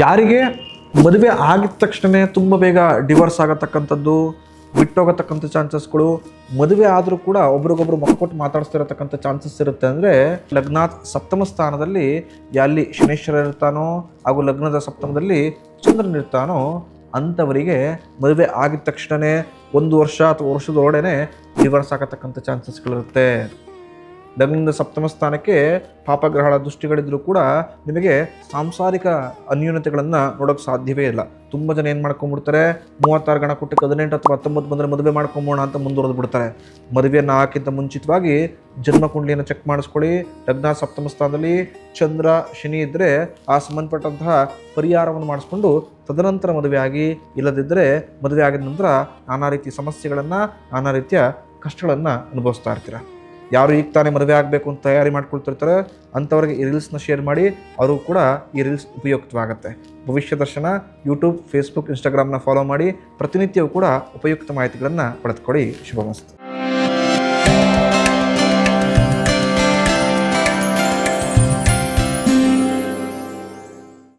ಯಾರಿಗೆ ಮದುವೆ ಆಗಿದ ತಕ್ಷಣ ತುಂಬ ಬೇಗ ಡಿವೋರ್ಸ್ ಆಗತಕ್ಕಂಥದ್ದು, ಬಿಟ್ಟೋಗತಕ್ಕಂಥ ಚಾನ್ಸಸ್ಗಳು, ಮದುವೆ ಆದರೂ ಕೂಡ ಒಬ್ರಿಗೊಬ್ರು ಮುಖ ಕೊಟ್ಟು ಮಾತಾಡಿಸ್ತಿರತಕ್ಕಂಥ ಚಾನ್ಸಸ್ ಇರುತ್ತೆ ಅಂದರೆ, ಲಗ್ನಾತ್ ಸಪ್ತಮ ಸ್ಥಾನದಲ್ಲಿ ಎಲ್ಲಿ ಶನೀಶ್ವರ ಇರ್ತಾನೋ ಹಾಗೂ ಲಗ್ನದ ಸಪ್ತಮದಲ್ಲಿ ಚಂದ್ರನಿರ್ತಾನೋ ಅಂಥವರಿಗೆ ಮದುವೆ ಆಗಿದ ತಕ್ಷಣ 1 ವರ್ಷ ಅಥವಾ ವರ್ಷದೊಳಗಡೆ ಡಿವೋರ್ಸ್ ಆಗತಕ್ಕಂಥ ಚಾನ್ಸಸ್ಗಳಿರುತ್ತೆ. ಲಗ್ನದ ಸಪ್ತಮ ಸ್ಥಾನಕ್ಕೆ ಪಾಪಗ್ರಹಗಳ ದೃಷ್ಟಿಗಳಿದ್ರೂ ಕೂಡ ನಿಮಗೆ ಸಾಂಸಾರಿಕ ಅನ್ಯೂನತೆಗಳನ್ನು ನೋಡೋಕ್ಕೆ ಸಾಧ್ಯವೇ ಇಲ್ಲ. ತುಂಬ ಜನ ಏನು ಮಾಡ್ಕೊಂಡ್ಬಿಡ್ತಾರೆ, 36 ಗಣ ಕೊಟ್ಟು 18 ಅಥವಾ 19 ಬಂದರೆ ಮದುವೆ ಮಾಡ್ಕೊಂಬೋಣ ಅಂತ ಮುಂದುವರೆದು ಬಿಡ್ತಾರೆ. ಮದುವೆಯನ್ನು ಹಾಕಿಂತ ಮುಂಚಿತವಾಗಿ ಜನ್ಮ ಕುಂಡಲಿಯನ್ನು ಚೆಕ್ ಮಾಡಿಸ್ಕೊಳ್ಳಿ. ಲಗ್ನ ಸಪ್ತಮ ಸ್ಥಾನದಲ್ಲಿ ಚಂದ್ರ ಶನಿ ಇದ್ದರೆ ಆ ಸಂಬಂಧಪಟ್ಟಂತಹ ಪರಿಹಾರವನ್ನು ಮಾಡಿಸ್ಕೊಂಡು ತದನಂತರ ಮದುವೆ ಆಗಿ, ಇಲ್ಲದಿದ್ದರೆ ಮದುವೆ ಆಗಿದ ನಂತರ ನಾನಾ ರೀತಿಯ ಸಮಸ್ಯೆಗಳನ್ನು, ನಾನಾ ರೀತಿಯ ಕಷ್ಟಗಳನ್ನು ಅನುಭವಿಸ್ತಾ ಇರ್ತೀರ. ಯಾರು ಈಗ ತಾನೇ ಮದುವೆ ಆಗಬೇಕು ಅಂತ ತಯಾರಿ ಮಾಡ್ಕೊಳ್ತಿರ್ತಾರೆ ಅಂಥವ್ರಿಗೆ ಈ ರೀಲ್ಸ್ನ ಶೇರ್ ಮಾಡಿ, ಅವರು ಕೂಡ ಈ ರೀಲ್ಸ್ ಉಪಯುಕ್ತವಾಗುತ್ತೆ. ಭವಿಷ್ಯ ದರ್ಶನ ಯೂಟ್ಯೂಬ್, ಫೇಸ್ಬುಕ್, ಇನ್ಸ್ಟಾಗ್ರಾಮ್ನ ಫಾಲೋ ಮಾಡಿ ಪ್ರತಿನಿತ್ಯವೂ ಕೂಡ ಉಪಯುಕ್ತ ಮಾಹಿತಿಗಳನ್ನು ಪಡೆದುಕೊಳ್ಳಿ. ಶುಭಮಸ್ತು.